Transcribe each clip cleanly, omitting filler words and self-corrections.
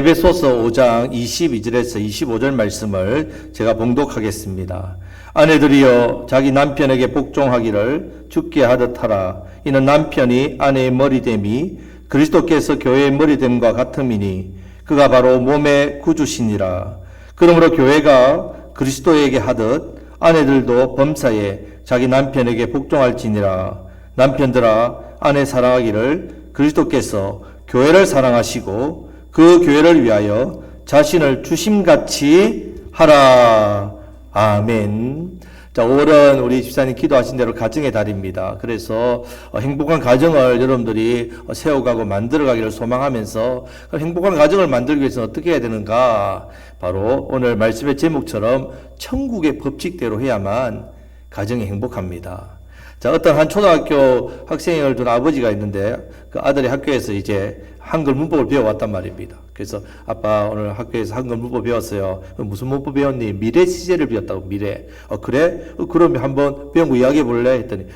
에베소서 5장 22절에서 25절 말씀을 제가 봉독하겠습니다. 아내들이여 자기 남편에게 복종하기를 주께 하듯 하라. 이는 남편이 아내의 머리됨이 그리스도께서 교회의 머리됨과 같음이니 그가 바로 몸의 구주시니라. 그러므로 교회가 그리스도에게 하듯 아내들도 범사에 자기 남편에게 복종할지니라. 남편들아 아내 사랑하기를 그리스도께서 교회를 사랑하시고 그 교회를 위하여 자신을 주심같이 하라. 아멘. 자, 5월은 우리 집사님 기도하신 대로 가정의 달입니다. 그래서 행복한 가정을 여러분들이 세워가고 만들어가기를 소망하면서 행복한 가정을 만들기 위해서는 어떻게 해야 되는가? 바로 오늘 말씀의 제목처럼 천국의 법칙대로 해야만 가정이 행복합니다. 자, 어떤 한 초등학교 학생을 둔 아버지가 있는데 그 아들이 학교에서 이제 한글 문법을 배워왔단 말입니다. 그래서 아빠 오늘 학교에서 한글 문법 배웠어요. 무슨 문법 배웠니? 미래 시제를 배웠다고. 미래. 그래? 그러면 한번 배운 거 이야기해 볼래? 했더니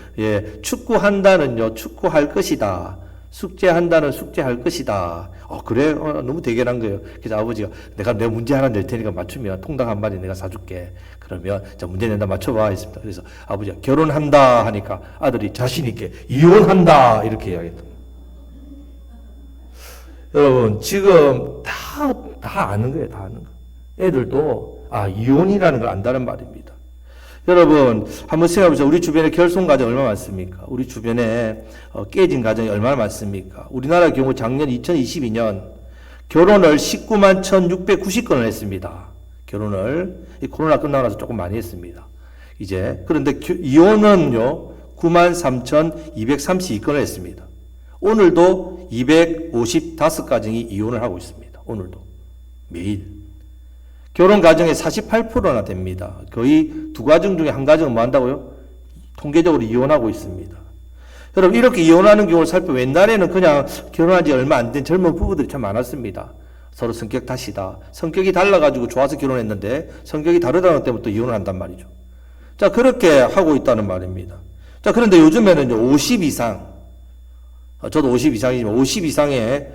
축구한다는요 축구할 것이다. 숙제한다는 숙제할 것이다. 그래? 너무 대견한 거예요. 그래서 아버지가 내가 문제 하나 낼 테니까 맞추면 통닭 한 마리 내가 사줄게. 그러면 자 문제 낸다 맞춰봐 했습니다. 그래서 아버지가 결혼한다 하니까 아들이 자신 있게 이혼한다 이렇게 이야기했다. 여러분 지금 다 아는 거예요. 다 아는 거. 애들도 이혼이라는 걸 안다는 말입니다. 여러분 한번 생각해보세요. 우리 주변에 결손 가정 얼마나 많습니까? 우리 주변에 깨진 가정이 얼마나 많습니까? 우리나라 경우 작년 2022년 결혼을 19만 1,690건을 했습니다. 결혼을 코로나 끝나고 나서 조금 많이 했습니다. 그런데 이혼은요 9만 3,232건을 했습니다. 오늘도 255가정이 이혼을 하고 있습니다. 오늘도 매일. 결혼 가정의 48%나 됩니다. 거의 두 가정 중에 한 가정은 뭐 한다고요? 통계적으로 이혼하고 있습니다. 여러분 이렇게 이혼하는 경우를 살펴보면 옛날에는 그냥 결혼한 지 얼마 안 된 젊은 부부들이 참 많았습니다. 서로 성격 탓이다. 성격이 달라가지고 좋아서 결혼했는데 성격이 다르다는 것 때문에 또 이혼을 한단 말이죠. 자 그렇게 하고 있다는 말입니다. 자 그런데 요즘에는 50 이상 저도 50 이상이지만 50 이상의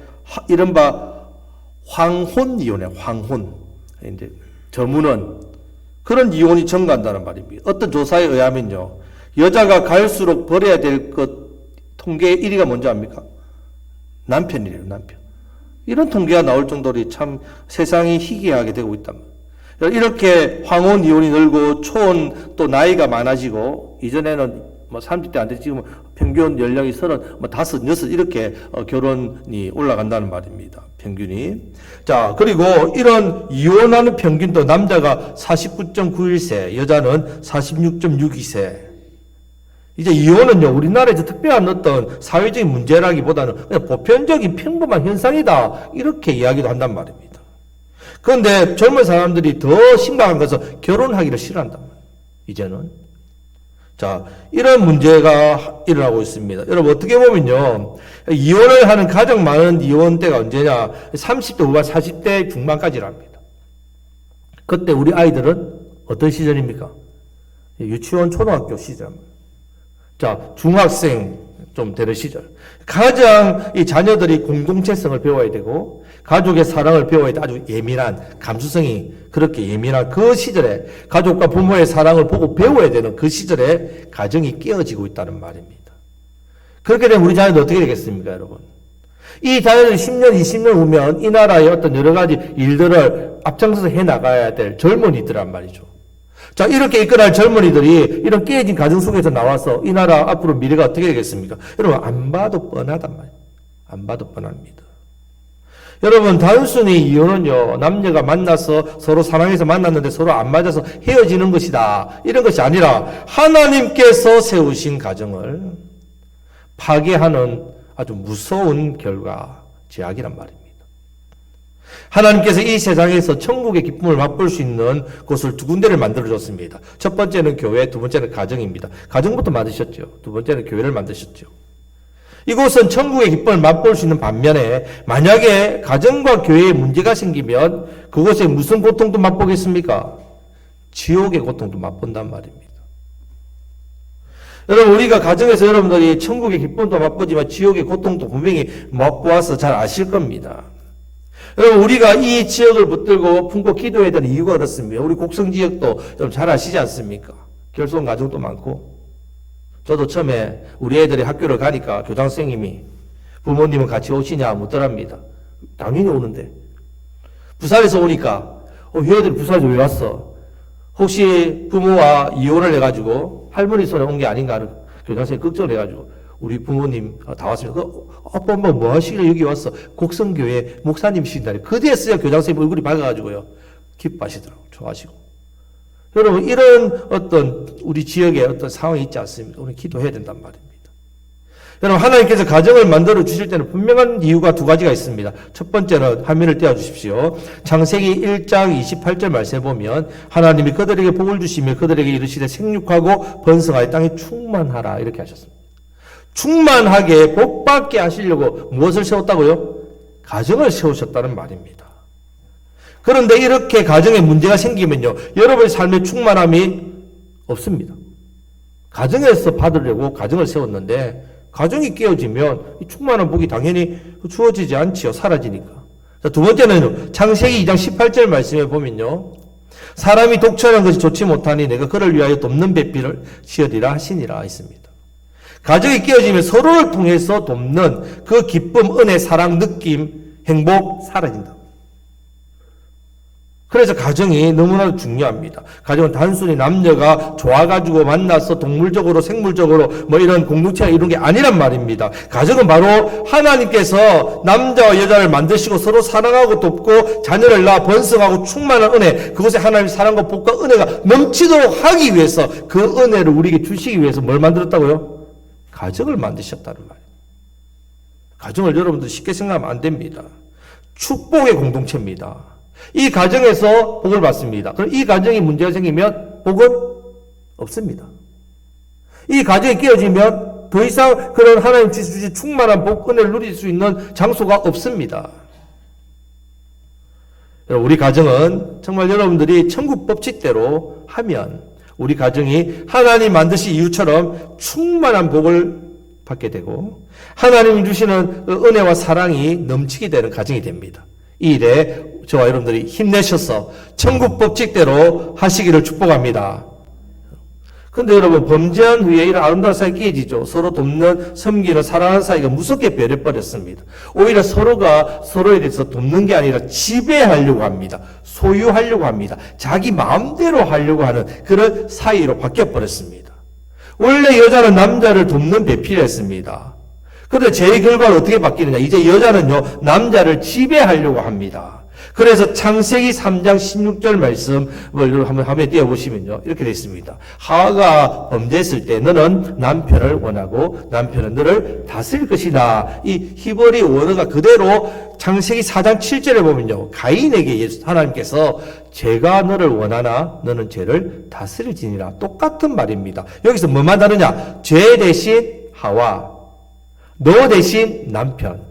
이른바 황혼 이혼이에요. 황혼. 이제 저문은 그런 이혼이 증가한다는 말입니다. 어떤 조사에 의하면요. 여자가 갈수록 버려야 될 것 통계의 1위가 뭔지 압니까? 남편이래요. 남편. 이런 통계가 나올 정도로 참 세상이 희귀하게 되고 있단 말이에요. 이렇게 황혼 이혼이 늘고 초혼 또 나이가 많아지고 이전에는 30대 안 돼 지금 평균 연령이 35, 6 이렇게 결혼이 올라간다는 말입니다. 평균이. 자, 그리고 이런 이혼하는 평균도 남자가 49.91세, 여자는 46.62세. 이제 이혼은요, 우리나라에서 특별한 어떤 사회적인 문제라기보다는 그냥 보편적인 평범한 현상이다. 이렇게 이야기도 한단 말입니다. 그런데 젊은 사람들이 더 심각한 것은 결혼하기를 싫어한단 말이에요. 이제는. 자, 이런 문제가 일어나고 있습니다. 여러분, 어떻게 보면요. 이혼을 하는 가장 많은 이혼대가 언제냐. 30대 후반, 40대 중반까지랍니다. 그때 우리 아이들은 어떤 시절입니까? 유치원, 초등학교 시절. 자, 중학생 좀 되는 시절. 가장 이 자녀들이 공동체성을 배워야 되고, 가족의 사랑을 배워야 돼. 아주 예민한, 감수성이 그렇게 예민한 그 시절에 가족과 부모의 사랑을 보고 배워야 되는 그 시절에 가정이 깨어지고 있다는 말입니다. 그렇게 되면 우리 자녀들 어떻게 되겠습니까, 여러분? 이 자녀들이 10년, 20년 후면 이 나라의 어떤 여러 가지 일들을 앞장서서 해 나가야 될 젊은이들란 말이죠. 자, 이렇게 이끌어갈 젊은이들이 이런 깨진 가정 속에서 나와서 이 나라 앞으로 미래가 어떻게 되겠습니까? 여러분, 안 봐도 뻔하단 말이에요. 안 봐도 뻔합니다. 여러분, 단순히 이혼은요, 남녀가 만나서 서로 사랑해서 만났는데 서로 안 맞아서 헤어지는 것이다. 이런 것이 아니라 하나님께서 세우신 가정을 파괴하는 아주 무서운 결과, 제약이란 말입니다. 하나님께서 이 세상에서 천국의 기쁨을 맛볼 수 있는 곳을 두 군데를 만들어줬습니다. 첫 번째는 교회, 두 번째는 가정입니다. 가정부터 만드셨죠. 두 번째는 교회를 만드셨죠. 이곳은 천국의 기쁨을 맛볼 수 있는 반면에 만약에 가정과 교회에 문제가 생기면 그곳에 무슨 고통도 맛보겠습니까? 지옥의 고통도 맛본단 말입니다. 여러분, 우리가 가정에서 여러분들이 천국의 기쁨도 맛보지만 지옥의 고통도 분명히 맛보아서 잘 아실 겁니다. 여러분, 우리가 이 지역을 붙들고 품고 기도해야 되는 이유가 그렇습니다. 우리 곡성 지역도 좀 잘 아시지 않습니까? 결손 가정도 많고. 저도 처음에 우리 애들이 학교를 가니까 교장 선생님이 부모님은 같이 오시냐 묻더랍니다. 당연히 오는데. 부산에서 오니까 얘들 부산에서 왜 왔어? 혹시 부모와 이혼을 해가지고 할머니 손에 온 게 아닌가 하는 교장 선생님이 걱정을 해가지고 우리 부모님 다 왔습니다. 아빠 엄마 뭐 하시길래 여기 왔어? 곡성교회 목사님이신다니. 그제서야 교장 선생님 얼굴이 밝아가지고요. 기뻐하시더라고요. 좋아하시고. 여러분, 이런 어떤 우리 지역에 어떤 상황이 있지 않습니까? 우리 기도해야 된단 말입니다. 여러분, 하나님께서 가정을 만들어 주실 때는 분명한 이유가 두 가지가 있습니다. 첫 번째는 화면을 띄워 주십시오. 창세기 1장 28절 말씀에 보면 하나님이 그들에게 복을 주시며 그들에게 이르시되 생육하고 번성하여 땅에 충만하라 이렇게 하셨습니다. 충만하게 복받게 하시려고 무엇을 세웠다고요? 가정을 세우셨다는 말입니다. 그런데 이렇게 가정에 문제가 생기면요, 여러분의 삶에 충만함이 없습니다. 가정에서 받으려고 가정을 세웠는데 가정이 깨어지면 이 충만한 복이 당연히 주어지지 않지요. 사라지니까. 자, 두 번째는 창세기 2장 18절 말씀에 보면요, 사람이 독처하는 것이 좋지 못하니 내가 그를 위하여 돕는 배필을 지으리라 하시니라 있습니다. 가정이 깨어지면 서로를 통해서 돕는 그 기쁨, 은혜, 사랑, 느낌, 행복 사라진다. 그래서 가정이 너무나도 중요합니다. 가정은 단순히 남녀가 좋아가지고 만나서 동물적으로, 생물적으로 뭐 이런 공동체가 이런 게 아니란 말입니다. 가정은 바로 하나님께서 남자와 여자를 만드시고 서로 사랑하고 돕고 자녀를 낳아 번성하고 충만한 은혜, 그것에 하나님의 사랑과 복과 은혜가 넘치도록 하기 위해서 그 은혜를 우리에게 주시기 위해서 뭘 만들었다고요? 가정을 만드셨다는 말이에요. 가정을 여러분들 쉽게 생각하면 안 됩니다. 축복의 공동체입니다. 이 가정에서 복을 받습니다. 그럼 이 가정이 문제가 생기면 복은 없습니다. 이 가정이 깨어지면 더 이상 그런 하나님 주신 충만한 복, 은혜를 누릴 수 있는 장소가 없습니다. 우리 가정은 정말 여러분들이 천국 법칙대로 하면 우리 가정이 하나님 만드신 이유처럼 충만한 복을 받게 되고 하나님이 주시는 은혜와 사랑이 넘치게 되는 가정이 됩니다. 이 일에 저와 여러분들이 힘내셔서 천국 법칙대로 하시기를 축복합니다. 근데 여러분, 범죄한 후에 이런 아름다운 사이가 깨지죠. 서로 돕는, 섬기는, 사랑하는 사이가 무섭게 변해버렸습니다. 오히려 서로가 서로에 대해서 돕는 게 아니라 지배하려고 합니다. 소유하려고 합니다. 자기 마음대로 하려고 하는 그런 사이로 바뀌어버렸습니다. 원래 여자는 남자를 돕는 배필했습니다. 그런데 제 결과는 어떻게 바뀌느냐. 이제 여자는요, 남자를 지배하려고 합니다. 그래서 창세기 3장 16절 말씀을 한번 화면에 띄워보시면요, 이렇게 되어 있습니다. 하와가 범죄했을 때 너는 남편을 원하고 남편은 너를 다스릴 것이다. 이 히브리 원어가 그대로 창세기 4장 7절에 보면요, 가인에게 하나님께서 제가 너를 원하나 너는 죄를 다스릴지니라. 똑같은 말입니다. 여기서 뭐만 다르냐? 죄 대신 하와, 너 대신 남편.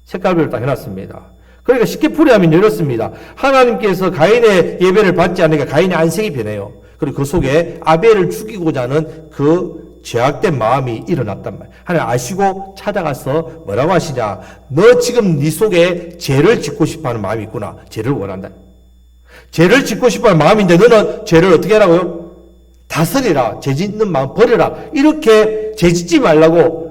색깔별로 딱 해놨습니다. 그러니까 쉽게 풀이하면 이렇습니다. 하나님께서 가인의 예배를 받지 않으니까 가인의 안색이 변해요. 그리고 그 속에 아벨을 죽이고자 하는 그 죄악된 마음이 일어났단 말이에요. 하나님 아시고 찾아가서 뭐라고 하시냐. 너 지금 네 속에 죄를 짓고 싶어하는 마음이 있구나. 죄를 원한다. 죄를 짓고 싶어하는 마음인데 너는 죄를 어떻게 하라고요? 다스리라. 죄 짓는 마음 버려라. 이렇게 죄 짓지 말라고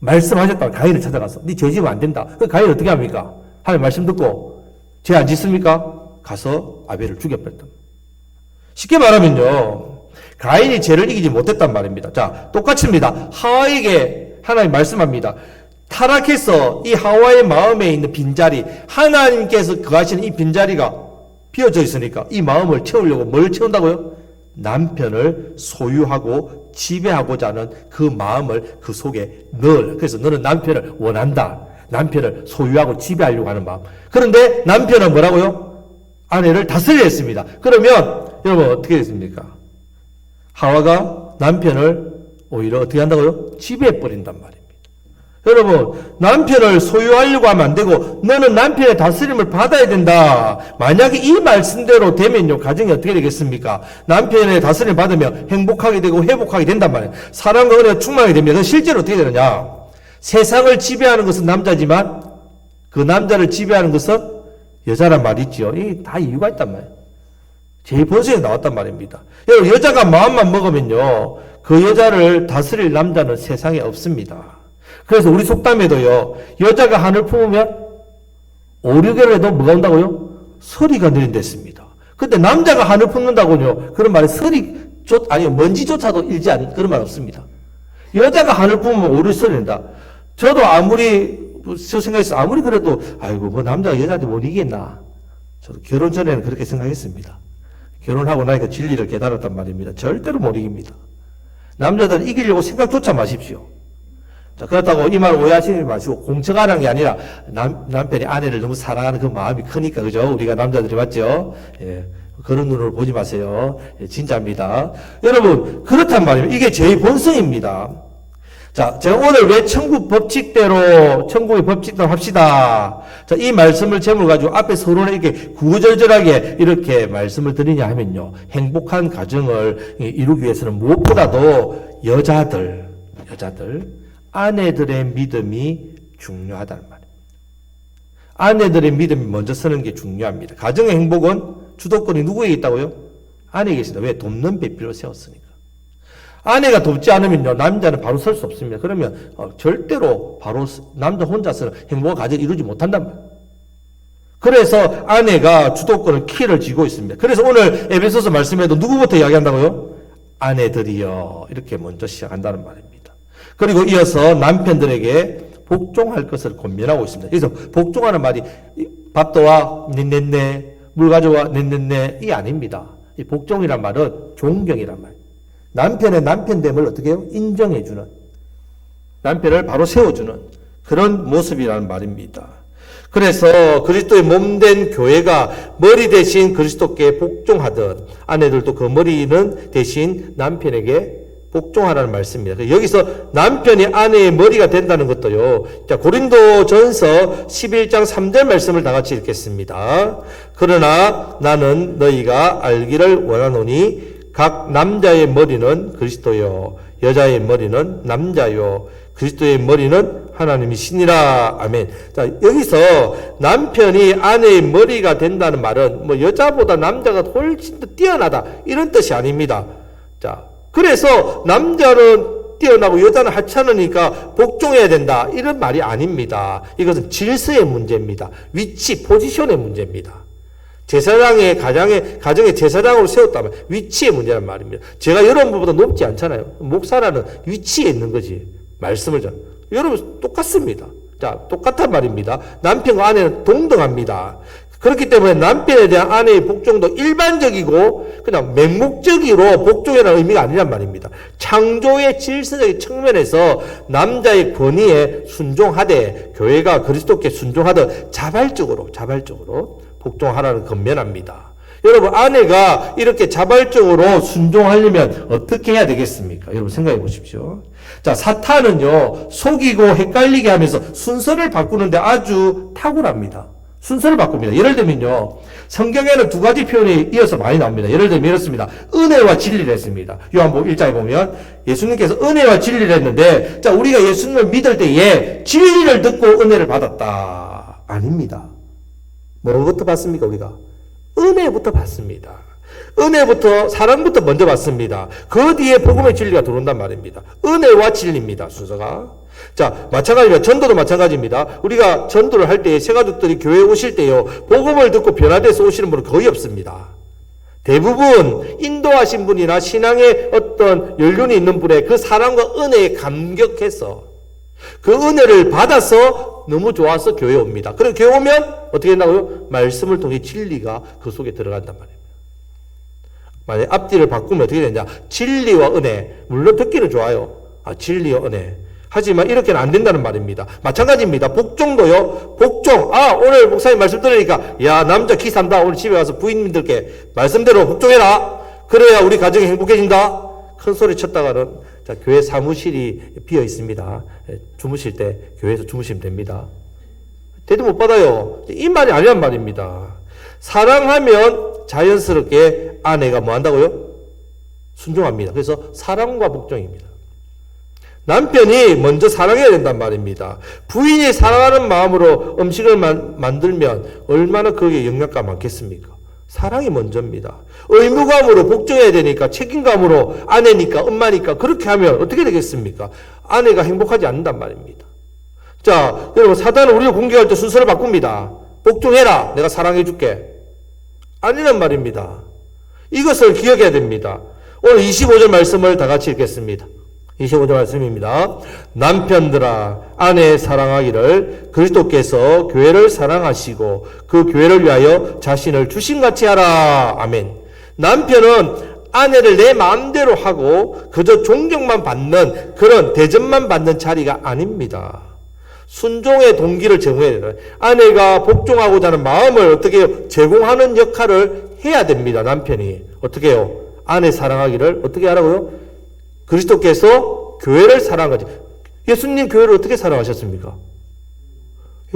말씀하셨다고 가인을 찾아가서 네 죄 지면 안 된다. 그 가인은 어떻게 합니까? 하나님 말씀 듣고 죄 안 짓습니까? 가서 아벨을 죽여버렸다. 쉽게 말하면요, 가인이 죄를 이기지 못했단 말입니다. 자, 똑같습니다. 하와에게 하나님 말씀합니다. 타락해서 이 하와의 마음에 있는 빈자리, 하나님께서 거하시는 이 빈자리가 비어져 있으니까 이 마음을 채우려고 뭘 채운다고요? 남편을 소유하고 지배하고자 하는 그 마음을 그 속에 넣으려. 그래서 너는 남편을 원한다. 남편을 소유하고 지배하려고 하는 마음. 그런데 남편은 뭐라고요? 아내를 다스리려 했습니다. 그러면 여러분 어떻게 됐습니까? 하와가 남편을 오히려 어떻게 한다고요? 지배해버린단 말입니다. 여러분, 남편을 소유하려고 하면 안 되고 너는 남편의 다스림을 받아야 된다. 만약에 이 말씀대로 되면요, 가정이 어떻게 되겠습니까? 남편의 다스림을 받으면 행복하게 되고 회복하게 된단 말이에요. 사랑과 은혜가 충만하게 됩니다. 그래서 실제로 어떻게 되느냐? 세상을 지배하는 것은 남자지만 그 남자를 지배하는 것은 여자란 말이죠. 이 다 이유가 있단 말이에요. 제2본성에 나왔단 말입니다. 여러분, 여자가 마음만 먹으면요, 그 여자를 다스릴 남자는 세상에 없습니다. 그래서 우리 속담에도요, 여자가 한을 품으면 5, 6개월에도 뭐가 온다고요? 서리가 내린댔습니다. 근데 남자가 한을 품는다고요, 그런 말에 먼지조차도 일지 않는 그런 말 없습니다. 여자가 한을 품으면 5, 6개월 낸다. 저도 저 생각했어요. 아무리 그래도, 아이고, 뭐 남자가 여자한테 못 이기겠나. 저도 결혼 전에는 그렇게 생각했습니다. 결혼하고 나니까 진리를 깨달았단 말입니다. 절대로 못 이깁니다. 남자들은 이기려고 생각조차 마십시오. 자, 그렇다고 이 말 오해하시지 마시고, 공처가라는 게 아니라, 남편이 아내를 너무 사랑하는 그 마음이 크니까, 그죠? 우리가 남자들이 맞죠? 예. 그런 눈으로 보지 마세요. 예, 진짜입니다. 여러분, 그렇단 말이에요. 이게 제 본성입니다. 자, 제가 오늘 왜 천국의 법칙대로 합시다. 자, 이 말씀을 제목을 가지고 앞에 서론에 이렇게 구구절절하게 이렇게 말씀을 드리냐 하면요. 행복한 가정을 이루기 위해서는 무엇보다도 여자들, 아내들의 믿음이 중요하다는 말이에요. 아내들의 믿음이 먼저 서는 게 중요합니다. 가정의 행복은 주도권이 누구에게 있다고요? 아내에게 있습니다. 왜? 돕는 배필로 세웠으니까. 아내가 돕지 않으면요, 남자는 바로 설 수 없습니다. 그러면 절대로 바로 남자 혼자서는 행복한 가정을 이루지 못한단 말이에요. 그래서 아내가 주도권을 키를 쥐고 있습니다. 그래서 오늘 에베소서 말씀에도 누구부터 이야기한다고요? 아내들이요. 이렇게 먼저 시작한다는 말입니다. 그리고 이어서 남편들에게 복종할 것을 권면하고 있습니다. 그래서 복종하는 말이 밥도 와, 넷넷네, 물 가져와, 넷넷네, 이 아닙니다. 이 복종이란 말은 존경이란 말이에요. 남편의 남편됨을 어떻게 해요? 인정해주는, 남편을 바로 세워주는 그런 모습이라는 말입니다. 그래서 그리스도의 몸된 교회가 머리 대신 그리스도께 복종하듯 아내들도 그 머리는 대신 남편에게 복종하라는 말씀입니다. 여기서 남편이 아내의 머리가 된다는 것도요. 자, 고린도전서 11장 3절 말씀을 다 같이 읽겠습니다. 그러나 나는 너희가 알기를 원하노니 각 남자의 머리는 그리스도요, 여자의 머리는 남자요, 그리스도의 머리는 하나님이시니라. 아멘. 자, 여기서 남편이 아내의 머리가 된다는 말은 뭐 여자보다 남자가 훨씬 더 뛰어나다 이런 뜻이 아닙니다. 자, 그래서 남자는 뛰어나고 여자는 하찮으니까 복종해야 된다 이런 말이 아닙니다. 이것은 질서의 문제입니다. 위치, 포지션의 문제입니다. 제사장의 가정의 제사장으로 세웠다면 위치의 문제란 말입니다. 제가 여러분보다 높지 않잖아요. 목사라는 위치에 있는 거지. 말씀을 전. 여러분 똑같습니다. 자, 똑같단 말입니다. 남편과 아내는 동등합니다. 그렇기 때문에 남편에 대한 아내의 복종도 일반적이고 그냥 맹목적으로 복종이라는 의미가 아니란 말입니다. 창조의 질서적인 측면에서 남자의 권위에 순종하되 교회가 그리스도께 순종하듯 자발적으로 복종하라는 권면합니다. 여러분, 아내가 이렇게 자발적으로 순종하려면 어떻게 해야 되겠습니까? 여러분 생각해 보십시오. 자, 사탄은요, 속이고 헷갈리게 하면서 순서를 바꾸는데 아주 탁월합니다. 순서를 바꿉니다. 예를 들면요, 성경에는 두 가지 표현이 이어서 많이 나옵니다. 예를 들면 이렇습니다. 은혜와 진리를 했습니다. 요한복음 1장에 보면 예수님께서 은혜와 진리를 했는데, 자, 우리가 예수님을 믿을 때에 진리를 듣고 은혜를 받았다. 아닙니다. 뭐부터 받습니까, 우리가? 은혜부터 받습니다. 은혜부터, 사랑부터 먼저 받습니다. 그 뒤에 복음의 진리가 들어온단 말입니다. 은혜와 진리입니다, 순서가. 자, 마찬가지입니다. 전도도 마찬가지입니다. 우리가 전도를 할 때, 새가족들이 교회에 오실 때요, 복음을 듣고 변화돼서 오시는 분은 거의 없습니다. 대부분 인도하신 분이나 신앙의 어떤 연륜이 있는 분의 그 사랑과 은혜에 감격해서 그 은혜를 받아서 너무 좋아서 교회에 옵니다. 그럼 교회 오면 어떻게 된다고요? 말씀을 통해 진리가 그 속에 들어간단 말입니다. 만약에 앞뒤를 바꾸면 어떻게 되냐? 진리와 은혜. 물론 듣기는 좋아요. 진리와 은혜. 하지만 이렇게는 안 된다는 말입니다. 마찬가지입니다. 복종도요. 복종. 오늘 목사님 말씀 들으니까 야, 남자 기산다. 오늘 집에 가서 부인님들께 말씀대로 복종해라. 그래야 우리 가정이 행복해진다. 큰 소리 쳤다가는 자, 교회 사무실이 비어 있습니다. 주무실 때 교회에서 주무시면 됩니다. 대도 못 받아요. 이 말이 아니란 말입니다. 사랑하면 자연스럽게 아내가 뭐 한다고요? 순종합니다. 그래서 사랑과 복종입니다. 남편이 먼저 사랑해야 된단 말입니다. 부인이 사랑하는 마음으로 음식을 만들면 얼마나 거기에 영양가 많겠습니까? 사랑이 먼저입니다. 의무감으로 복종해야 되니까, 책임감으로 아내니까 엄마니까 그렇게 하면 어떻게 되겠습니까? 아내가 행복하지 않는단 말입니다. 자, 여러분, 사단은 우리를 공격할 때 순서를 바꿉니다. 복종해라, 내가 사랑해 줄게. 아니란 말입니다. 이것을 기억해야 됩니다. 오늘 25절 말씀을 다 같이 읽겠습니다. 25절 말씀입니다. 남편들아, 아내 사랑하기를 그리스도께서 교회를 사랑하시고 그 교회를 위하여 자신을 주신같이 하라. 아멘. 남편은 아내를 내 마음대로 하고 그저 존경만 받는, 그런 대접만 받는 자리가 아닙니다. 순종의 동기를 제공해야 돼요. 아내가 복종하고자 하는 마음을 어떻게 제공하는 역할을 해야 됩니다. 남편이. 어떻게 해요? 아내 사랑하기를 어떻게 하라고요? 그리스도께서 교회를 사랑하지. 예수님 교회를 어떻게 사랑하셨습니까?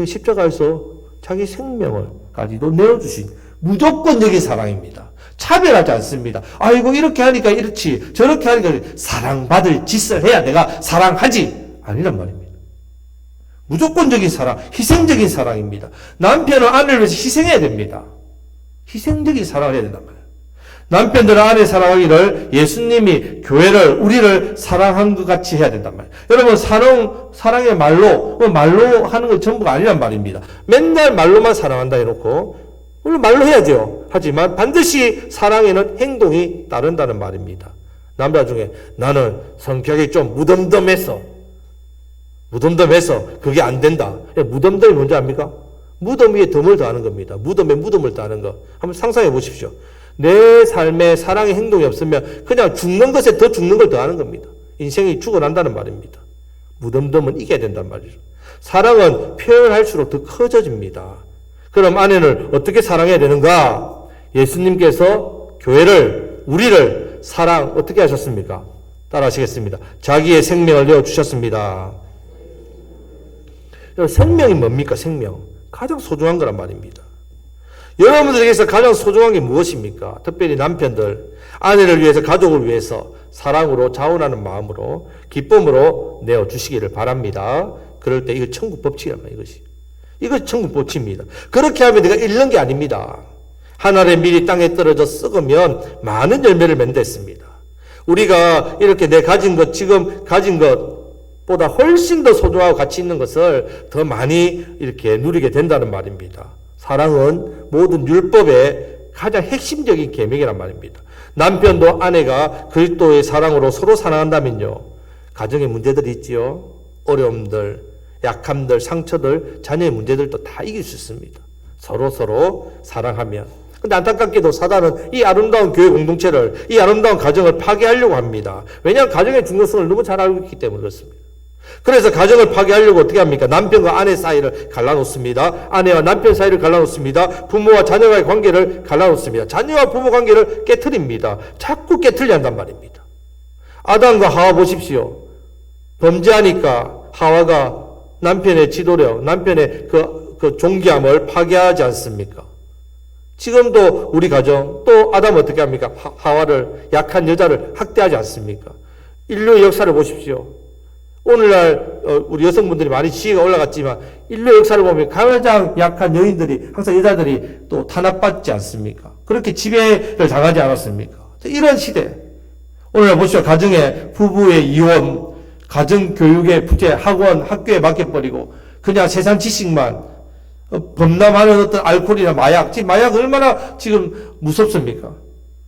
십자가에서 자기 생명을까지도 내어주신 무조건적인 사랑입니다. 차별하지 않습니다. 아이고 이렇게 하니까 이렇지, 저렇게 하니까 사랑받을 짓을 해야 내가 사랑하지. 아니란 말입니다. 무조건적인 사랑, 희생적인 사랑입니다. 남편은 아내를 위해서 희생해야 됩니다. 희생적인 사랑을 해야 된단 말이에요. 남편들은 아내 사랑하기를 예수님이 교회를, 우리를 사랑한 것 같이 해야 된단 말이에요. 여러분, 사랑의 말로 하는 건 전부가 아니란 말입니다. 맨날 말로만 사랑한다 해놓고, 물론 말로 해야죠. 하지만 반드시 사랑에는 행동이 따른다는 말입니다. 남자 중에 나는 성격이 좀 무덤덤해서 그게 안 된다. 무덤덤이 뭔지 압니까? 무덤 위에 덤을 더하는 겁니다. 무덤에 무덤을 더하는 거. 한번 상상해 보십시오. 내 삶에 사랑의 행동이 없으면 그냥 죽는 것에 더 죽는 걸 더하는 겁니다. 인생이 죽어난다는 말입니다. 무덤덤은 이겨야 된단 말이죠. 사랑은 표현할수록 더 커져집니다. 그럼 아내를 어떻게 사랑해야 되는가? 예수님께서 교회를, 우리를 어떻게 하셨습니까? 따라 하시겠습니다. 자기의 생명을 내어주셨습니다. 생명이 뭡니까? 생명. 가장 소중한 거란 말입니다. 여러분들에게서 가장 소중한 게 무엇입니까? 특별히 남편들, 아내를 위해서, 가족을 위해서 사랑으로, 자원하는 마음으로, 기쁨으로 내어주시기를 바랍니다. 그럴 때 이거 천국 법칙이란 말이에요. 이것이 천국 법칙입니다. 그렇게 하면 내가 잃는 게 아닙니다. 한 알의 밀이 땅에 떨어져 썩으면 많은 열매를 맺는댔습니다. 우리가 이렇게 내 가진 것, 지금 가진 것보다 훨씬 더 소중하고 가치 있는 것을 더 많이 이렇게 누리게 된다는 말입니다. 사랑은 모든 율법의 가장 핵심적인 계명이란 말입니다. 남편도 아내가 그리스도의 사랑으로 서로 사랑한다면요, 가정에 문제들이 있지요. 어려움들, 약함들, 상처들, 자녀의 문제들도 다 이길 수 있습니다. 서로 사랑하면. 근데 안타깝게도 사단은 이 아름다운 교회 공동체를, 이 아름다운 가정을 파괴하려고 합니다. 왜냐하면 가정의 중요성을 너무 잘 알고 있기 때문에 그렇습니다. 그래서 가정을 파괴하려고 어떻게 합니까? 남편과 아내 사이를 갈라놓습니다. 아내와 남편 사이를 갈라놓습니다. 부모와 자녀와의 관계를 갈라놓습니다. 자녀와 부모 관계를 깨트립니다. 자꾸 깨트리려 한단 말입니다. 아담과 하와 보십시오. 범죄하니까 하와가 남편의 지도력, 남편의 그 존귀함을 파괴하지 않습니까? 지금도 우리 가정, 또 아담은 어떻게 합니까? 하와를, 약한 여자를 학대하지 않습니까? 인류의 역사를 보십시오. 오늘날 우리 여성분들이 많이 지혜가 올라갔지만 인류의 역사를 보면 가장 약한 여인들이, 항상 여자들이 또 탄압받지 않습니까? 그렇게 지배를 당하지 않았습니까? 이런 시대. 오늘날 보십시오. 가정의 부부의 이혼, 가정교육의 부재, 학원, 학교에 맡겨버리고 그냥 세상 지식만 범람하는 어떤 알코올이나 마약, 지금 마약 얼마나 지금 무섭습니까?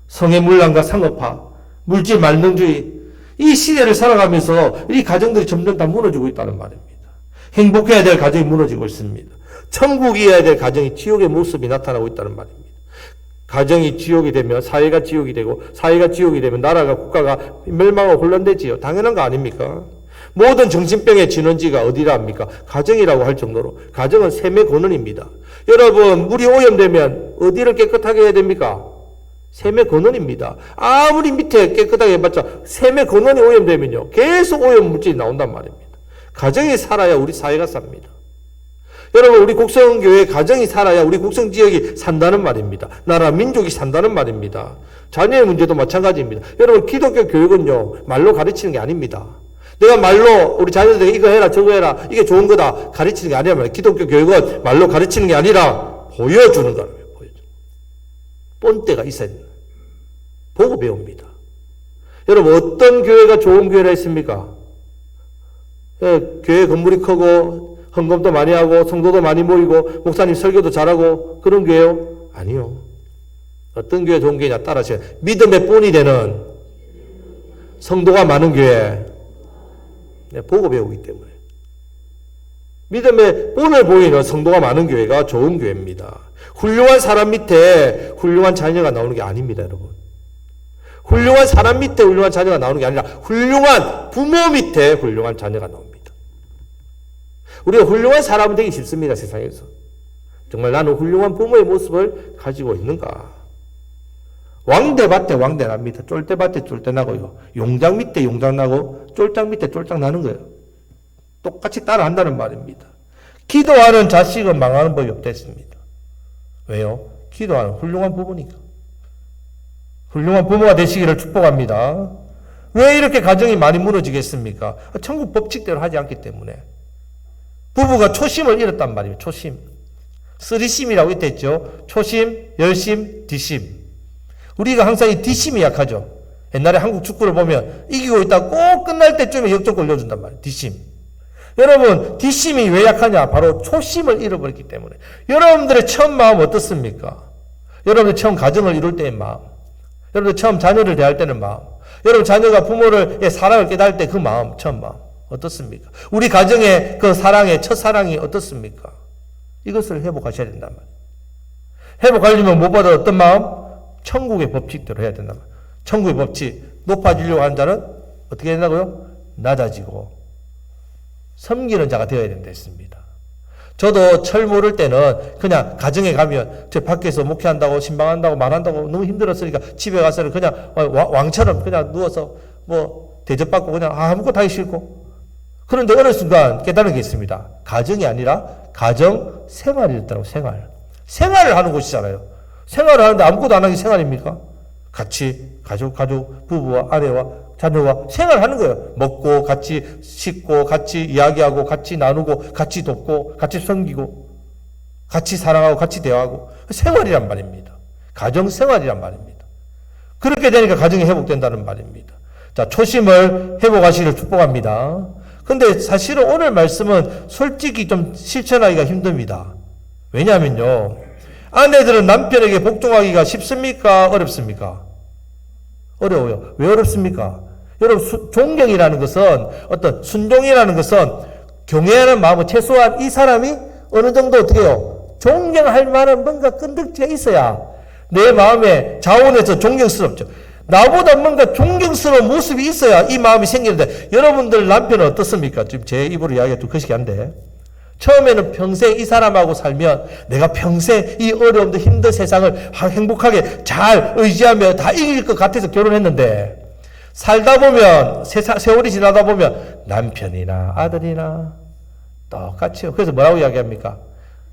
성애물란과 상업화, 물질 만능주의, 이 시대를 살아가면서 이 가정들이 점점 다 무너지고 있다는 말입니다. 행복해야 될 가정이 무너지고 있습니다. 천국이어야 될 가정이 지옥의 모습이 나타나고 있다는 말입니다. 가정이 지옥이 되면 사회가 지옥이 되고, 사회가 지옥이 되면 나라가, 국가가 멸망하고 혼란되지요. 당연한 거 아닙니까? 모든 정신병의 진원지가 어디라 합니까? 가정이라고 할 정도로 가정은 셈의 근원입니다. 여러분, 물이 오염되면 어디를 깨끗하게 해야 됩니까? 셈의 근원입니다. 아무리 밑에 깨끗하게 해봤자 셈의 근원이 오염되면요, 계속 오염 물질이 나온단 말입니다. 가정이 살아야 우리 사회가 삽니다. 여러분, 우리 곡성교회 가정이 살아야 우리 곡성지역이 산다는 말입니다. 나라, 민족이 산다는 말입니다. 자녀의 문제도 마찬가지입니다. 여러분, 기독교 교육은요, 말로 가르치는 게 아닙니다. 내가 말로 우리 자녀들에게 이거 해라 저거 해라 이게 좋은 거다 가르치는 게 아니라 말이에요. 기독교 교육은 말로 가르치는 게 아니라 보여주는 거라고요. 보여주는 본때가 있어야 된다. 보고 배웁니다. 여러분 어떤 교회가 좋은 교회라 했습니까? 교회 건물이 크고 헌금도 많이 하고 성도도 많이 모이고 목사님 설교도 잘하고 그런 교회요? 아니요. 어떤 교회 좋은 교회냐 따라하세요. 믿음의 본이 되는 성도가 많은 교회. 보고 배우기 때문에. 믿음의 본을 보이는 성도가 많은 교회가 좋은 교회입니다. 훌륭한 사람 밑에 훌륭한 자녀가 나오는 게 아닙니다, 여러분. 훌륭한 사람 밑에 훌륭한 자녀가 나오는 게 아니라 훌륭한 부모 밑에 훌륭한 자녀가 나옵니다. 우리가 훌륭한 사람은 되기 쉽습니다, 세상에서. 정말 나는 훌륭한 부모의 모습을 가지고 있는가? 왕대밭에 왕대납니다. 쫄대밭에 쫄대나고요. 용장 밑에 용장나고 쫄장 밑에 쫄장 나는 거예요. 똑같이 따라한다는 말입니다. 기도하는 자식은 망하는 법이 없댔습니다. 왜요? 기도하는 훌륭한 부모니까. 훌륭한 부모가 되시기를 축복합니다. 왜 이렇게 가정이 많이 무너지겠습니까? 천국 법칙대로 하지 않기 때문에. 부부가 초심을 잃었단 말이에요. 초심. 쓰리심이라고 이때 했죠. 초심, 열심, 뒷심. 우리가 항상 이 뒷심이 약하죠. 옛날에 한국 축구를 보면 이기고 있다 꼭 끝날 때쯤에 역적 걸려준단 말이에요. 뒷심. 여러분 뒷심이 왜 약하냐? 바로 초심을 잃어버렸기 때문에. 여러분들의 처음 마음 어떻습니까? 여러분들 처음 가정을 이룰 때의 마음. 여러분들 처음 자녀를 대할 때는 마음. 여러분 자녀가 부모를 사랑을 깨달을 때 그 마음, 처음 마음 어떻습니까? 우리 가정의 그 사랑의 첫사랑이 어떻습니까? 이것을 회복하셔야 된단 말이에요. 회복하려면 무엇보다 어떤 마음? 천국의 법칙대로 해야 된단 말이에요. 천국의 법칙. 높아지려고 하는 자는 어떻게 된다고요? 낮아지고 섬기는 자가 되어야 된다 했습니다. 저도 철 모를 때는 그냥 가정에 가면 저 밖에서 목회한다고 신방한다고 말한다고 너무 힘들었으니까 집에 가서는 그냥 왕처럼 그냥 누워서 뭐 대접받고 그냥 아무것도 하기 싫고. 그런데 어느 순간 깨달은 게 있습니다. 가정이 아니라 가정 생활이었다고. 생활을 하는 곳이잖아요. 생활을 하는데 아무것도 안 하는 게 생활입니까? 같이 가족, 부부와 아내와 자녀와 생활하는 거예요. 먹고, 같이 씻고, 같이 이야기하고, 같이 나누고, 같이 돕고, 같이 섬기고, 같이 사랑하고, 같이 대화하고. 생활이란 말입니다. 가정 생활이란 말입니다. 그렇게 되니까 가정이 회복된다는 말입니다. 자, 초심을 회복하시기를 축복합니다. 근데 사실은 오늘 말씀은 솔직히 좀 실천하기가 힘듭니다. 왜냐하면요. 아내들은 남편에게 복종하기가 쉽습니까? 어렵습니까? 어려워요. 왜 어렵습니까? 여러분, 존경이라는 것은, 어떤 순종이라는 것은 경외하는 마음은 최소한 이 사람이 어느 정도 어떻게 해요? 존경할 만한 뭔가 끈덕지가 있어야 내 마음에 자원해서 존경스럽죠. 나보다 뭔가 존경스러운 모습이 있어야 이 마음이 생기는데, 여러분들 남편은 어떻습니까? 지금 제 입으로 이야기가 좀 거시기한데, 처음에는 평생 이 사람하고 살면 내가 평생 이 어려움도 힘든 세상을 행복하게 잘 의지하며 다 이길 것 같아서 결혼했는데, 살다 보면 세월이 지나다 보면 남편이나 아들이나 똑같이요. 그래서 뭐라고 이야기합니까?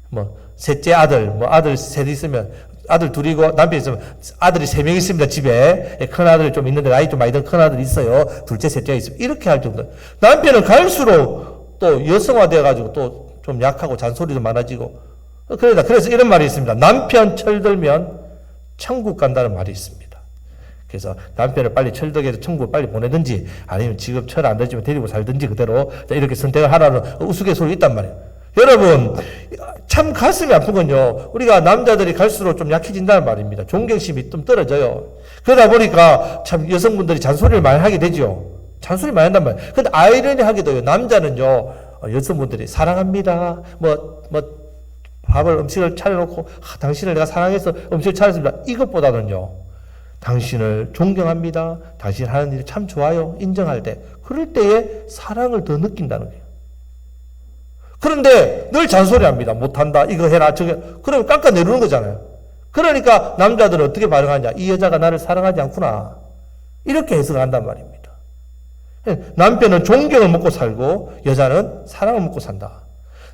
뭐 셋째 아들, 뭐 아들 셋 있으면 아들 둘이고 남편 있으면 아들이 3명 있습니다. 집에 큰 아들 좀 있는데 나이 좀 많이 든 큰 아들 있어요. 둘째 셋째가 있으면 이렇게 할 정도. 남편은 갈수록 또 여성화되어 가지고 또 좀 약하고 잔소리도 많아지고. 그래서 이런 말이 있습니다. 남편 철들면 천국 간다는 말이 있습니다. 그래서 남편을 빨리 철들게 해서 천국을 빨리 보내든지 아니면 지금 철 안 들지만 데리고 살든지 그대로 이렇게 선택을 하라는 우스갯소리 있단 말이에요. 여러분 참 가슴이 아픈 건요. 우리가 남자들이 갈수록 좀 약해진다는 말입니다. 존경심이 좀 떨어져요. 그러다 보니까 참 여성분들이 잔소리를 많이 하게 되죠. 잔소리 많이 한단 말이에요. 근데 아이러니하게도요. 남자는요. 여성분들이 사랑합니다. 음식을 차려놓고 당신을 내가 사랑해서 음식을 차렸습니다. 이것보다는요. 당신을 존경합니다. 당신 하는 일이 참 좋아요. 인정할 때. 그럴 때에 사랑을 더 느낀다는 거예요. 그런데 늘 잔소리합니다. 못한다. 이거 해라. 저게. 그러면 깎아내리는 거잖아요. 그러니까 남자들은 어떻게 반응하냐. 이 여자가 나를 사랑하지 않구나. 이렇게 해석한단 말입니다. 남편은 존경을 먹고 살고 여자는 사랑을 먹고 산다.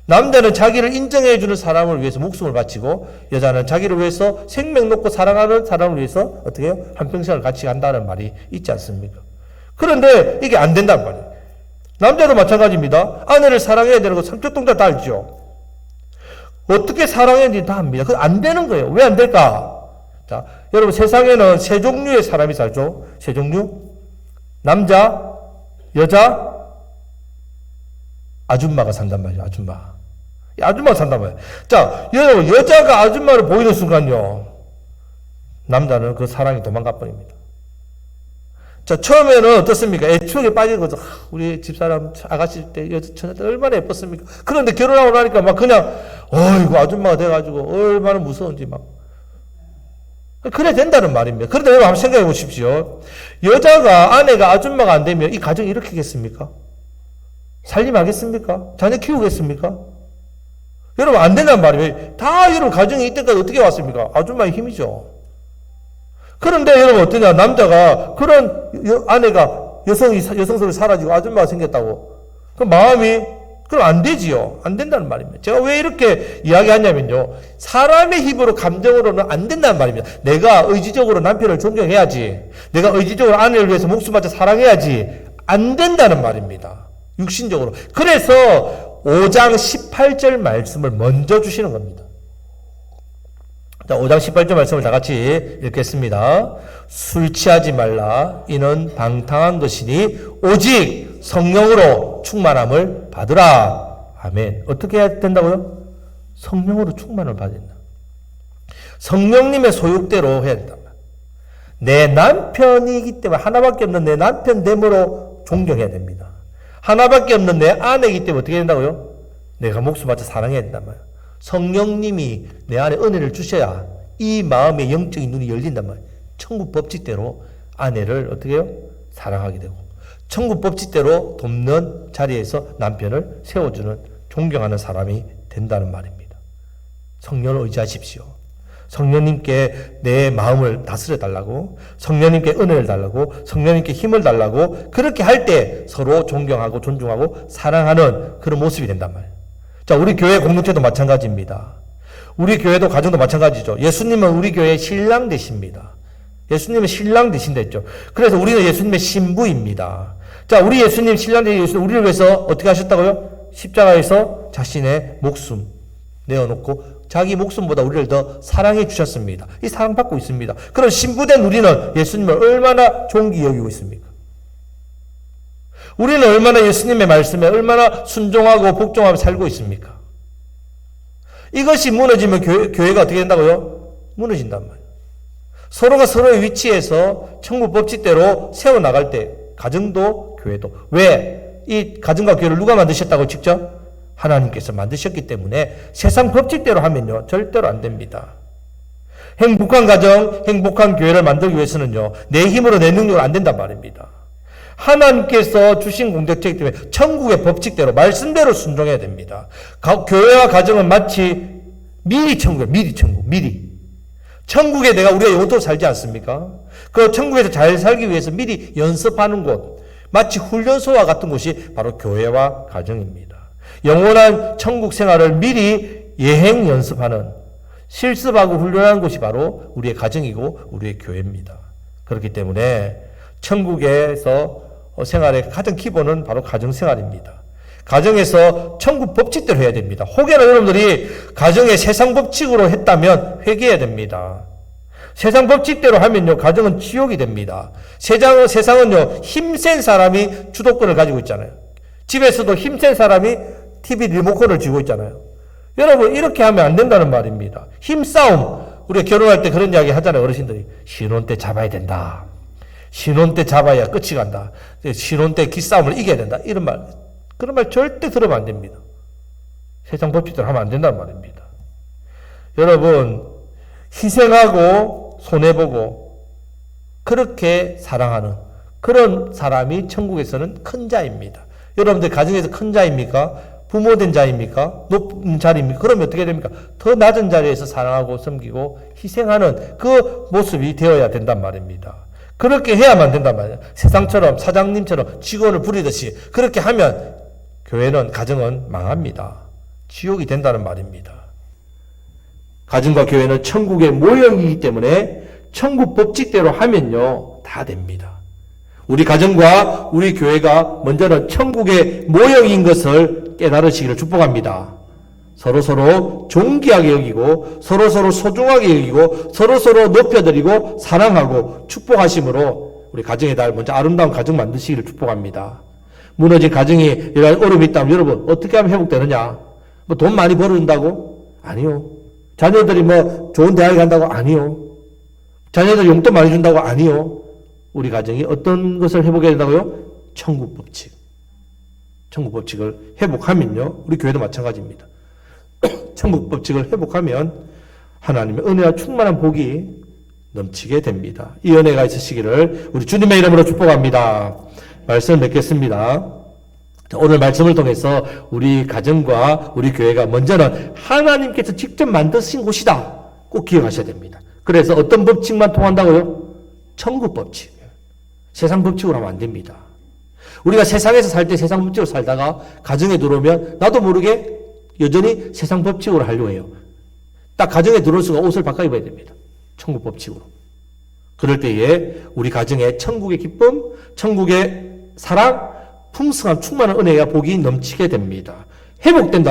남자는 자기를 인정해주는 사람을 위해서 목숨을 바치고 여자는 자기를 위해서 생명 놓고 사랑하는 사람을 위해서 어떻게 해요? 한평생을 같이 간다는 말이 있지 않습니까? 그런데 이게 안 된단 말이에요. 남자도 마찬가지입니다. 아내를 사랑해야 되는 거 성격 동작 다 알죠. 어떻게 사랑해야 되는지 다 압니다. 그거 안 되는 거예요. 왜 안 될까? 자, 여러분 세상에는 세 종류의 사람이 살죠. 세 종류. 남자, 여자, 아줌마가 산단 말이죠. 아줌마. 아줌마가 산단 말이에요. 자, 여러분 여자가 아줌마를 보이는 순간요. 남자는 그 사랑이 도망가 버립니다. 자, 처음에는 어떻습니까? 애추억에 빠지는 거죠. 우리 집사람 아가씨 때 여자친구 얼마나 예뻤습니까? 그런데 결혼하고 나니까 막 그냥 어이구 아줌마가 돼가지고 얼마나 무서운지 막 그래 된다는 말입니다. 그런데 여러분 한번 생각해 보십시오. 여자가 아내가 아줌마가 안 되면 이 가정이 이렇게겠습니까? 살림하겠습니까? 자녀 키우겠습니까? 여러분 안 된다는 말이에요. 다 여러분 가정이 이때까지 어떻게 왔습니까? 아줌마의 힘이죠. 그런데 여러분 어떠냐? 남자가 그런 아내가 여성스러워 사라지고 아줌마가 생겼다고. 그 마음이 그럼 안 되지요. 안 된다는 말입니다. 제가 왜 이렇게 이야기하냐면요. 사람의 힘으로 감정으로는 안 된다는 말입니다. 내가 의지적으로 남편을 존경해야지. 내가 의지적으로 아내를 위해서 목숨 바쳐 사랑해야지. 안 된다는 말입니다. 육신적으로. 그래서 5장 18절 말씀을 먼저 주시는 겁니다. 자, 5장 18절 말씀을 다 같이 읽겠습니다. 술 취하지 말라. 이는 방탕한 것이니 오직 성령으로 충만함을 받으라. 아멘. 어떻게 해야 된다고요? 성령으로 충만을 받아야 된다. 성령님의 소욕대로 해야 된다. 내 남편이기 때문에 하나밖에 없는 내 남편 됨으로 존경해야 됩니다. 하나밖에 없는 내 아내이기 때문에 어떻게 된다고요? 내가 목숨 바쳐 사랑해야 된단 말이에요. 성령님이 내 안에 은혜를 주셔야 이 마음의 영적인 눈이 열린단 말이에요. 천국 법칙대로 아내를 어떻게 해요? 사랑하게 되고 천국 법칙대로 돕는 자리에서 남편을 세워주는 존경하는 사람이 된다는 말입니다. 성령을 의지하십시오. 성령님께 내 마음을 다스려 달라고, 성령님께 은혜를 달라고, 성령님께 힘을 달라고, 그렇게 할 때 서로 존경하고 존중하고 사랑하는 그런 모습이 된단 말이에요. 자, 우리 교회 공동체도 마찬가지입니다. 우리 교회도 가정도 마찬가지죠. 예수님은 우리 교회의 신랑 되십니다. 예수님은 신랑 되신다 했죠. 그래서 우리는 예수님의 신부입니다. 자, 우리 예수님 신랑 되신 예수님 우리를 위해서 어떻게 하셨다고요? 십자가에서 자신의 목숨 내어놓고 자기 목숨보다 우리를 더 사랑해 주셨습니다. 이 사랑받고 있습니다. 그럼 신부된 우리는 예수님을 얼마나 존귀 여기고 있습니까? 우리는 얼마나 예수님의 말씀에 얼마나 순종하고 복종하며 살고 있습니까? 이것이 무너지면 교회가 어떻게 된다고요? 무너진단 말이에요. 서로가 서로의 위치에서 천국 법칙대로 세워나갈 때 가정도 교회도. 왜? 이 가정과 교회를 누가 만드셨다고 직접? 하나님께서 만드셨기 때문에 세상 법칙대로 하면요 절대로 안 됩니다. 행복한 가정, 행복한 교회를 만들기 위해서는요 내 힘으로 내 능력으로 안 된단 말입니다. 하나님께서 주신 공덕체이기 때문에 천국의 법칙대로 말씀대로 순종해야 됩니다. 교회와 가정은 마치 미리 천국이에요. 미리 천국. 미리. 천국에 우리가 영원토록 살지 않습니까? 그 천국에서 잘 살기 위해서 미리 연습하는 곳, 마치 훈련소와 같은 곳이 바로 교회와 가정입니다. 영원한 천국 생활을 미리 예행 연습하는, 실습하고 훈련하는 곳이 바로 우리의 가정이고 우리의 교회입니다. 그렇기 때문에 천국에서 생활의 가장 기본은 바로 가정 생활입니다. 가정에서 천국 법칙대로 해야 됩니다. 혹여나 여러분들이 가정의 세상 법칙으로 했다면 회개해야 됩니다. 세상 법칙대로 하면요 가정은 지옥이 됩니다. 세상은요 힘센 사람이 주도권을 가지고 있잖아요. 집에서도 힘센 사람이 TV 리모컨을 쥐고 있잖아요. 여러분 이렇게 하면 안 된다는 말입니다. 힘싸움, 우리가 결혼할 때 그런 이야기 하잖아요. 어르신들이 신혼 때 잡아야 된다. 신혼 때 잡아야 끝이 간다. 신혼 때 기싸움을 이겨야 된다. 이런 말, 그런 말 절대 들으면 안 됩니다. 세상 법칙대로 하면 안 된다는 말입니다. 여러분 희생하고 손해보고 그렇게 사랑하는 그런 사람이 천국에서는 큰 자입니다. 여러분들 가정에서 큰 자입니까? 부모된 자입니까? 높은 자리입니까? 그러면 어떻게 됩니까? 더 낮은 자리에서 사랑하고 섬기고 희생하는 그 모습이 되어야 된단 말입니다. 그렇게 해야만 된단 말이에요. 세상처럼 사장님처럼 직원을 부리듯이 그렇게 하면 교회는 가정은 망합니다. 지옥이 된다는 말입니다. 가정과 교회는 천국의 모형이기 때문에 천국 법칙대로 하면요 다 됩니다. 우리 가정과 우리 교회가 먼저는 천국의 모형인 것을 깨달으시기를 축복합니다. 서로서로 존귀하게 여기고 서로서로 소중하게 여기고 서로서로 높여드리고 사랑하고 축복하심으로 우리 가정의 달 먼저 아름다운 가정 만드시기를 축복합니다. 무너진 가정이 이런 어려움이 있다면 여러분 어떻게 하면 회복되느냐? 뭐 돈 많이 벌어준다고? 아니요. 자녀들이 뭐 좋은 대학에 간다고? 아니요. 자녀들 용돈 많이 준다고? 아니요. 우리 가정이 어떤 것을 회복해야 된다고요? 천국 법칙. 천국 법칙을 회복하면요. 우리 교회도 마찬가지입니다. 천국 법칙을 회복하면 하나님의 은혜와 충만한 복이 넘치게 됩니다. 이 은혜가 있으시기를 우리 주님의 이름으로 축복합니다. 말씀을 맺겠습니다. 오늘 말씀을 통해서 우리 가정과 우리 교회가 먼저는 하나님께서 직접 만드신 곳이다. 꼭 기억하셔야 됩니다. 그래서 어떤 법칙만 통한다고요? 천국 법칙. 세상 법칙으로 하면 안 됩니다. 우리가 세상에서 살 때 세상 법칙으로 살다가 가정에 들어오면 나도 모르게 여전히 세상 법칙으로 하려고 해요. 딱 가정에 들어올 수가 옷을 바꿔 입어야 됩니다. 천국 법칙으로. 그럴 때에 우리 가정에 천국의 기쁨, 천국의 사랑, 풍성한 충만한 은혜와 복이 넘치게 됩니다. 회복된다는